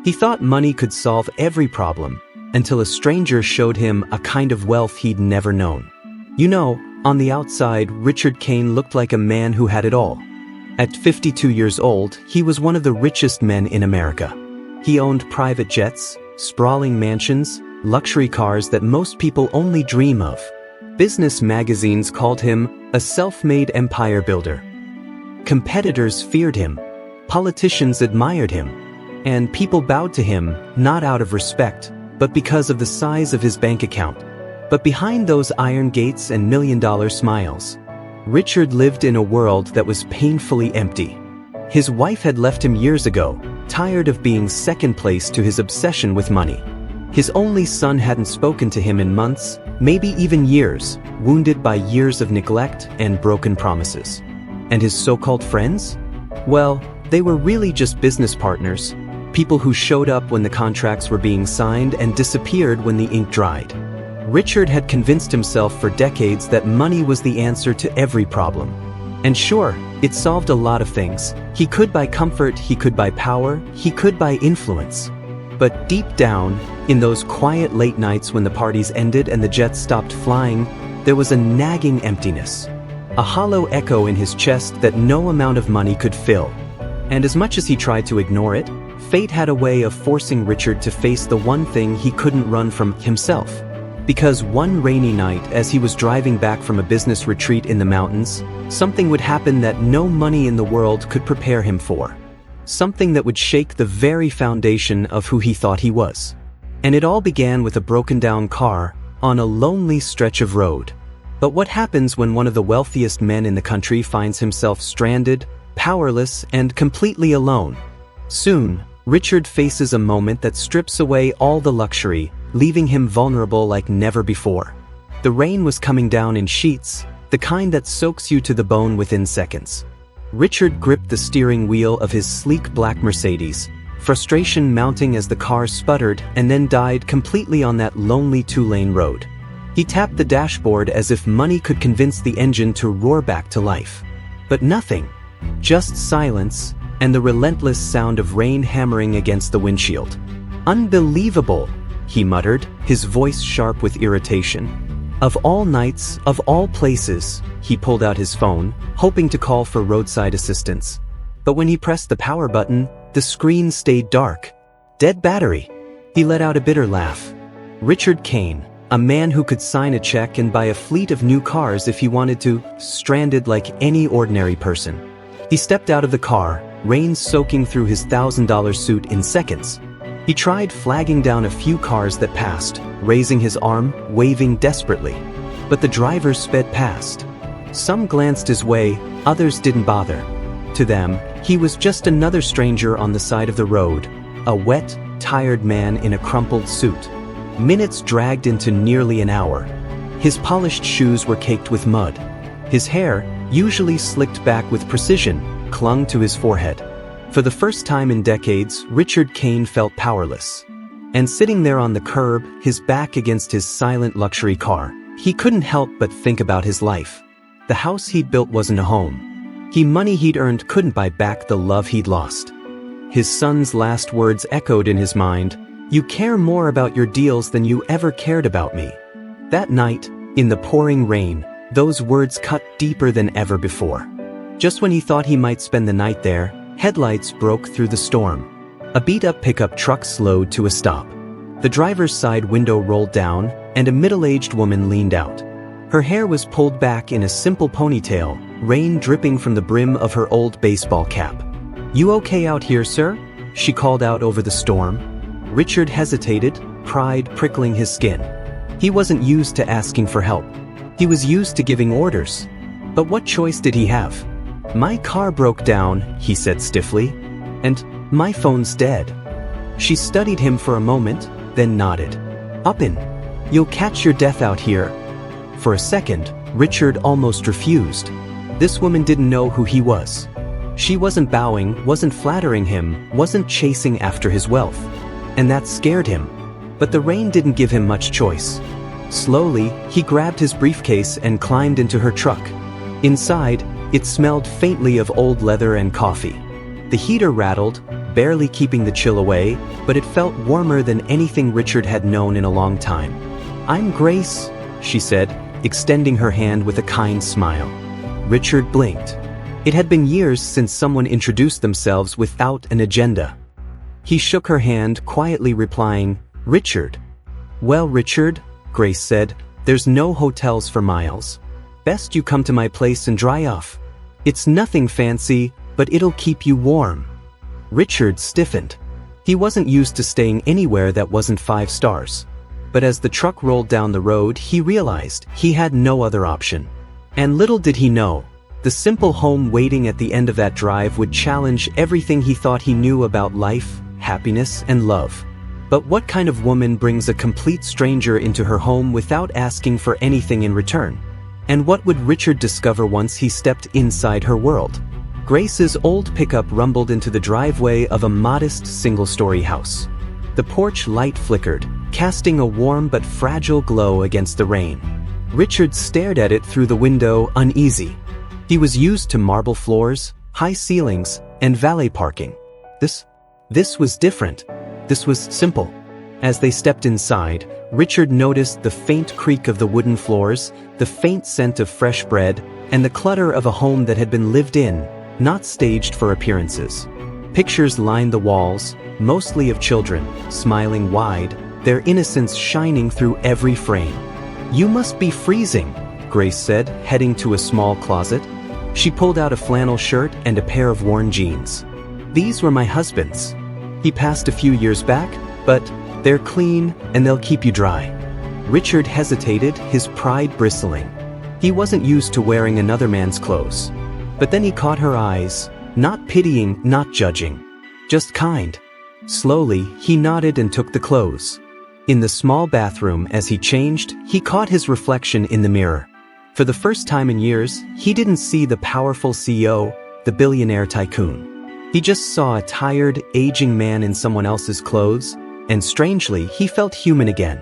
He thought money could solve every problem, until a stranger showed him a kind of wealth he'd never known. You know, on the outside, Richard Kane looked like a man who had it all. At 52 years old, he was one of the richest men in America. He owned private jets, sprawling mansions, luxury cars that most people only dream of. Business magazines called him a self-made empire builder. Competitors feared him, politicians admired him, and people bowed to him not out of respect, but because of the size of his bank account. But behind those iron gates and million-dollar smiles, Richard lived in a world that was painfully empty. His wife had left him years ago, tired of being second place to his obsession with money. His only son hadn't spoken to him in months, maybe even years, wounded by years of neglect and broken promises. And his so-called friends? Well, they were really just business partners, people who showed up when the contracts were being signed and disappeared when the ink dried. Richard had convinced himself for decades that money was the answer to every problem. And sure, it solved a lot of things. He could buy comfort, he could buy power, he could buy influence. But deep down, in those quiet late nights when the parties ended and the jets stopped flying, there was a nagging emptiness. A hollow echo in his chest that no amount of money could fill. And as much as he tried to ignore it, fate had a way of forcing Richard to face the one thing he couldn't run from: himself. Because one rainy night, as he was driving back from a business retreat in the mountains, something would happen that no money in the world could prepare him for. Something that would shake the very foundation of who he thought he was. And it all began with a broken-down car on a lonely stretch of road. But what happens when one of the wealthiest men in the country finds himself stranded, powerless, and completely alone? Soon, Richard faces a moment that strips away all the luxury, leaving him vulnerable like never before. The rain was coming down in sheets, the kind that soaks you to the bone within seconds. Richard gripped the steering wheel of his sleek black Mercedes, frustration mounting as the car sputtered and then died completely on that lonely two-lane road. He tapped the dashboard as if money could convince the engine to roar back to life. But nothing. Just silence and the relentless sound of rain hammering against the windshield. "Unbelievable," he muttered, his voice sharp with irritation. Of all nights, of all places, he pulled out his phone, hoping to call for roadside assistance. But when he pressed the power button, the screen stayed dark. Dead battery. He let out a bitter laugh. Richard Kane, a man who could sign a check and buy a fleet of new cars if he wanted to, stranded like any ordinary person. He stepped out of the car, rain soaking through his $1,000 suit in seconds. He tried flagging down a few cars that passed, raising his arm, waving desperately. But the drivers sped past. Some glanced his way, others didn't bother. To them, he was just another stranger on the side of the road, a wet, tired man in a crumpled suit. Minutes dragged into nearly an hour. His polished shoes were caked with mud. His hair, usually slicked back with precision, clung to his forehead. For the first time in decades, Richard Kane felt powerless. And sitting there on the curb, his back against his silent luxury car, he couldn't help but think about his life. The house he'd built wasn't a home. Money he'd earned couldn't buy back the love he'd lost. His son's last words echoed in his mind, "You care more about your deals than you ever cared about me." That night, in the pouring rain, those words cut deeper than ever before. Just when he thought he might spend the night there, headlights broke through the storm. A beat-up pickup truck slowed to a stop. The driver's side window rolled down, and a middle-aged woman leaned out. Her hair was pulled back in a simple ponytail, rain dripping from the brim of her old baseball cap. "You okay out here, sir?" she called out over the storm. Richard hesitated, pride prickling his skin. He wasn't used to asking for help. He was used to giving orders. But what choice did he have? "My car broke down," he said stiffly, "and my phone's dead." She studied him for a moment, then nodded. "Uppin', you'll catch your death out here." For a second, Richard almost refused. This woman didn't know who he was. She wasn't bowing, wasn't flattering him, wasn't chasing after his wealth. And that scared him. But the rain didn't give him much choice. Slowly, he grabbed his briefcase and climbed into her truck. Inside, it smelled faintly of old leather and coffee. The heater rattled, barely keeping the chill away, but it felt warmer than anything Richard had known in a long time. "I'm Grace," she said, extending her hand with a kind smile. Richard blinked. It had been years since someone introduced themselves without an agenda. He shook her hand, quietly replying, "Richard." "Well, Richard," Grace said, "there's no hotels for miles. Best you come to my place and dry off. It's nothing fancy, but it'll keep you warm." Richard stiffened. He wasn't used to staying anywhere that wasn't 5 stars. But as the truck rolled down the road, he realized he had no other option. And little did he know, the simple home waiting at the end of that drive would challenge everything he thought he knew about life, happiness, and love. But what kind of woman brings a complete stranger into her home without asking for anything in return? And what would Richard discover once he stepped inside her world? Grace's old pickup rumbled into the driveway of a modest single-story house. The porch light flickered, casting a warm but fragile glow against the rain. Richard stared at it through the window, uneasy. He was used to marble floors, high ceilings, and valet parking. This was different. This was simple. As they stepped inside, Richard noticed the faint creak of the wooden floors, the faint scent of fresh bread, and the clutter of a home that had been lived in, not staged for appearances. Pictures lined the walls, mostly of children, smiling wide, their innocence shining through every frame. "You must be freezing," Grace said, heading to a small closet. She pulled out a flannel shirt and a pair of worn jeans. "These were my husband's. He passed a few years back, but they're clean and they'll keep you dry." Richard hesitated, his pride bristling. He wasn't used to wearing another man's clothes. But then he caught her eyes, not pitying, not judging, just kind. Slowly, he nodded and took the clothes. In the small bathroom, as he changed, he caught his reflection in the mirror. For the first time in years, he didn't see the powerful CEO, the billionaire tycoon. He just saw a tired, aging man in someone else's clothes, and strangely, he felt human again.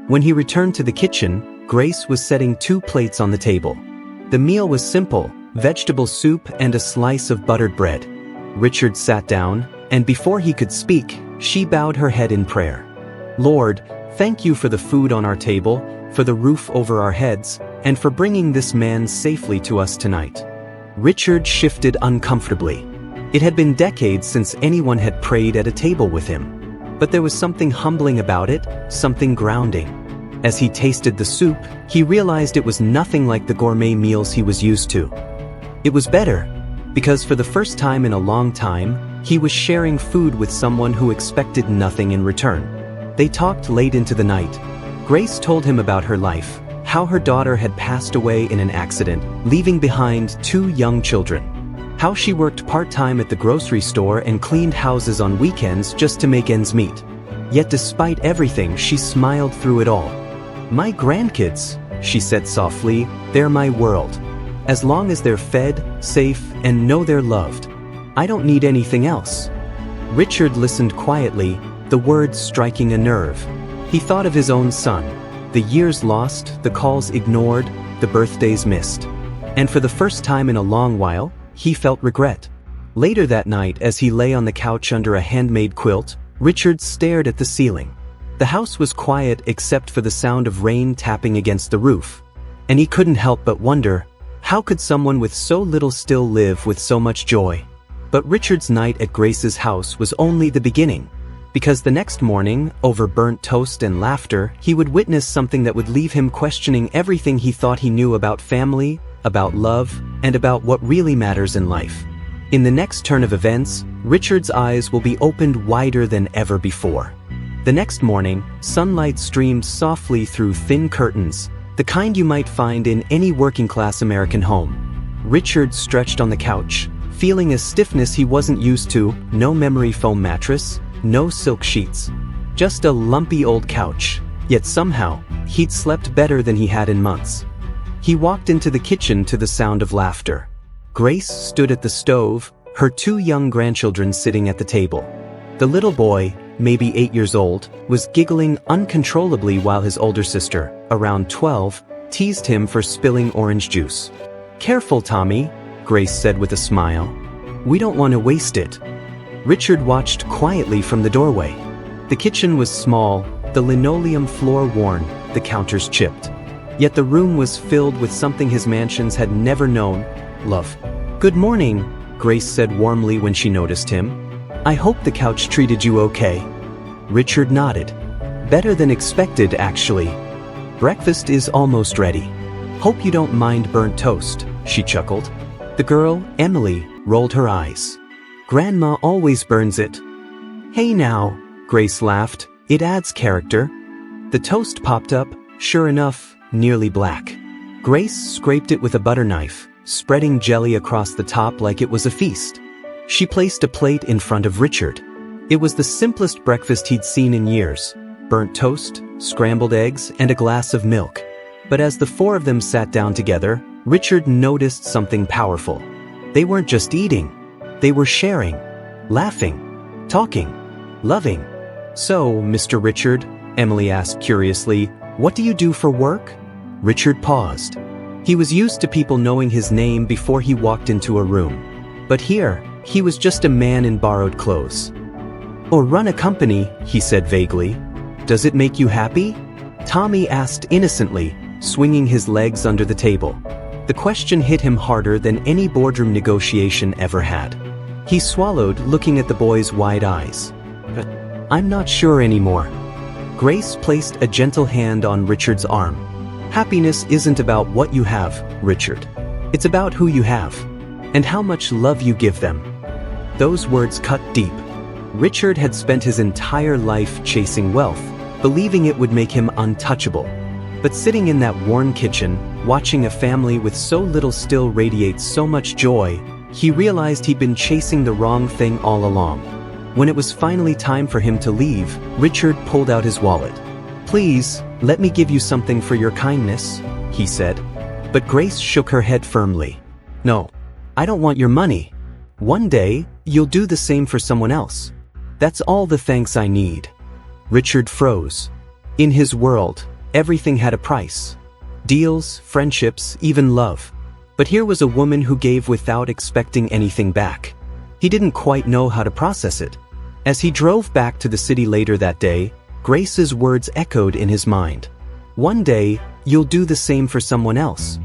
When he returned to the kitchen, Grace was setting 2 plates on the table. The meal was simple, vegetable soup and a slice of buttered bread. Richard sat down, and before he could speak, she bowed her head in prayer. "Lord, thank you for the food on our table, for the roof over our heads, and for bringing this man safely to us tonight." Richard shifted uncomfortably. It had been decades since anyone had prayed at a table with him. But there was something humbling about it, something grounding. As he tasted the soup, he realized it was nothing like the gourmet meals he was used to. It was better, because for the first time in a long time, he was sharing food with someone who expected nothing in return. They talked late into the night. Grace told him about her life, how her daughter had passed away in an accident, leaving behind 2 young children. How she worked part-time at the grocery store and cleaned houses on weekends just to make ends meet. Yet despite everything, she smiled through it all. "My grandkids," she said softly, "they're my world. As long as they're fed, safe, and know they're loved, I don't need anything else." Richard listened quietly, the words striking a nerve. He thought of his own son, the years lost, the calls ignored, the birthdays missed. And for the first time in a long while, he felt regret. Later that night, as he lay on the couch under a handmade quilt, Richard stared at the ceiling. The house was quiet except for the sound of rain tapping against the roof. And he couldn't help but wonder, how could someone with so little still live with so much joy? But Richard's night at Grace's house was only the beginning. Because the next morning, over burnt toast and laughter, he would witness something that would leave him questioning everything he thought he knew about family, about love, and about what really matters in life. In the next turn of events, Richard's eyes will be opened wider than ever before. The next morning, sunlight streamed softly through thin curtains, the kind you might find in any working-class American home. Richard stretched on the couch, feeling a stiffness he wasn't used to, no memory foam mattress, no silk sheets. Just a lumpy old couch, yet somehow, he'd slept better than he had in months. He walked into the kitchen to the sound of laughter. Grace stood at the stove, her 2 young grandchildren sitting at the table. The little boy, maybe 8 years old, was giggling uncontrollably while his older sister, around 12, teased him for spilling orange juice. "Careful, Tommy," Grace said with a smile. "We don't want to waste it." Richard watched quietly from the doorway. The kitchen was small, the linoleum floor worn, the counters chipped. Yet the room was filled with something his mansions had never known: love. "Good morning," Grace said warmly when she noticed him. "I hope the couch treated you okay." Richard nodded. "Better than expected, actually. Breakfast is almost ready. Hope you don't mind burnt toast," she chuckled. The girl, Emily, rolled her eyes. "Grandma always burns it." "Hey now," Grace laughed, "it adds character." The toast popped up, sure enough, nearly black. Grace scraped it with a butter knife, spreading jelly across the top like it was a feast. She placed a plate in front of Richard. It was the simplest breakfast he'd seen in years: burnt toast, scrambled eggs, and a glass of milk. But as the four of them sat down together, Richard noticed something powerful. They weren't just eating. They were sharing, laughing, talking, loving. "So, Mr. Richard," Emily asked curiously, "what do you do for work?" Richard paused. He was used to people knowing his name before he walked into a room. But here, he was just a man in borrowed clothes. "Or run a company," he said vaguely. "Does it make you happy?" Tommy asked innocently, swinging his legs under the table. The question hit him harder than any boardroom negotiation ever had. He swallowed, looking at the boy's wide eyes. "I'm not sure anymore." Grace placed a gentle hand on Richard's arm. "Happiness isn't about what you have, Richard. It's about who you have, and how much love you give them." Those words cut deep. Richard had spent his entire life chasing wealth, believing it would make him untouchable. But sitting in that worn kitchen, watching a family with so little still radiate so much joy, he realized he'd been chasing the wrong thing all along. When it was finally time for him to leave, Richard pulled out his wallet. "Please, let me give you something for your kindness," he said. But Grace shook her head firmly. "No, I don't want your money. One day, you'll do the same for someone else. That's all the thanks I need." Richard froze. In his world, everything had a price. Deals, friendships, even love. But here was a woman who gave without expecting anything back. He didn't quite know how to process it. As he drove back to the city later that day, Grace's words echoed in his mind. "One day, you'll do the same for someone else."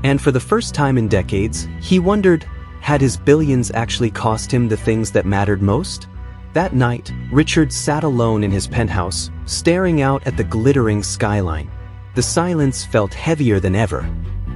And for the first time in decades, he wondered, had his billions actually cost him the things that mattered most? That night, Richard sat alone in his penthouse, staring out at the glittering skyline. The silence felt heavier than ever.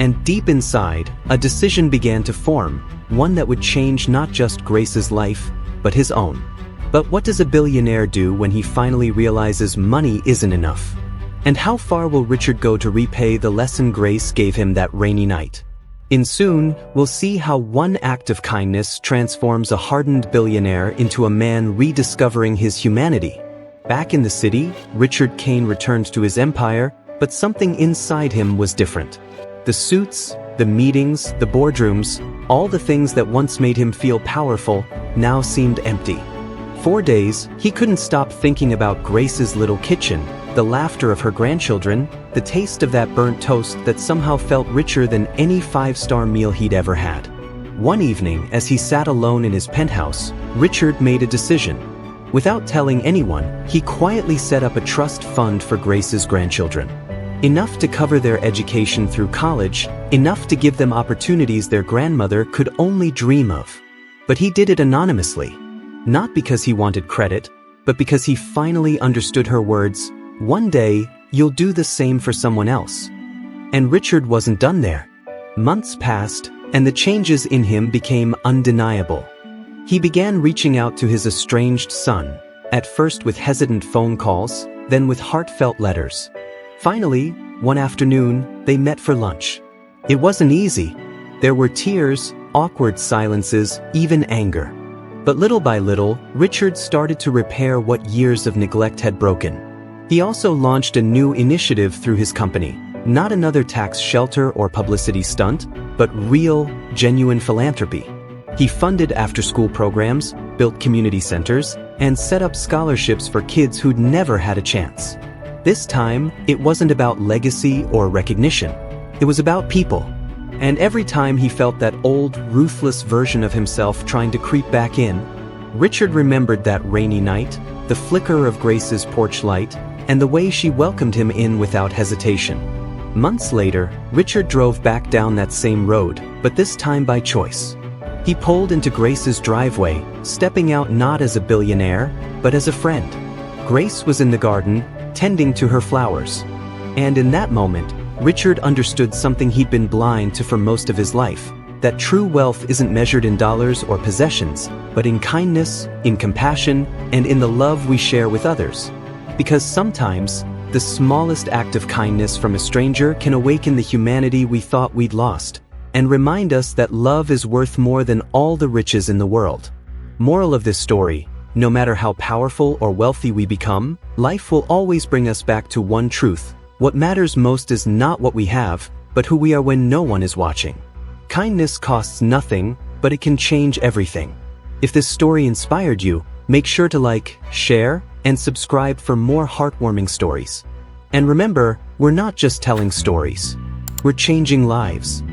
And deep inside, a decision began to form, one that would change not just Grace's life, but his own. But what does a billionaire do when he finally realizes money isn't enough? And how far will Richard go to repay the lesson Grace gave him that rainy night? And soon, we'll see how one act of kindness transforms a hardened billionaire into a man rediscovering his humanity. Back in the city, Richard Kane returned to his empire, but something inside him was different. The suits, the meetings, the boardrooms, all the things that once made him feel powerful, now seemed empty. For days, he couldn't stop thinking about Grace's little kitchen, the laughter of her grandchildren, the taste of that burnt toast that somehow felt richer than any five-star meal he'd ever had. One evening, as he sat alone in his penthouse, Richard made a decision. Without telling anyone, he quietly set up a trust fund for Grace's grandchildren. Enough to cover their education through college, enough to give them opportunities their grandmother could only dream of. But he did it anonymously. Not because he wanted credit, but because he finally understood her words, "One day, you'll do the same for someone else." And Richard wasn't done there. Months passed, and the changes in him became undeniable. He began reaching out to his estranged son, at first with hesitant phone calls, then with heartfelt letters. Finally, one afternoon, they met for lunch. It wasn't easy. There were tears, awkward silences, even anger. But little by little, Richard started to repair what years of neglect had broken. He also launched a new initiative through his company. Not another tax shelter or publicity stunt, but real, genuine philanthropy. He funded after-school programs, built community centers, and set up scholarships for kids who'd never had a chance. This time, it wasn't about legacy or recognition. It was about people. And every time he felt that old, ruthless version of himself trying to creep back in, Richard remembered that rainy night, the flicker of Grace's porch light, and the way she welcomed him in without hesitation. Months later, Richard drove back down that same road, but this time by choice. He pulled into Grace's driveway, stepping out not as a billionaire, but as a friend. Grace was in the garden, tending to her flowers. And in that moment, Richard understood something he'd been blind to for most of his life, that true wealth isn't measured in dollars or possessions, but in kindness, in compassion, and in the love we share with others. Because sometimes, the smallest act of kindness from a stranger can awaken the humanity we thought we'd lost, and remind us that love is worth more than all the riches in the world. Moral of this story: no matter how powerful or wealthy we become, life will always bring us back to one truth: what matters most is not what we have, but who we are when no one is watching. Kindness costs nothing, but it can change everything. If this story inspired you, make sure to like, share, and subscribe for more heartwarming stories. And remember, we're not just telling stories. We're changing lives.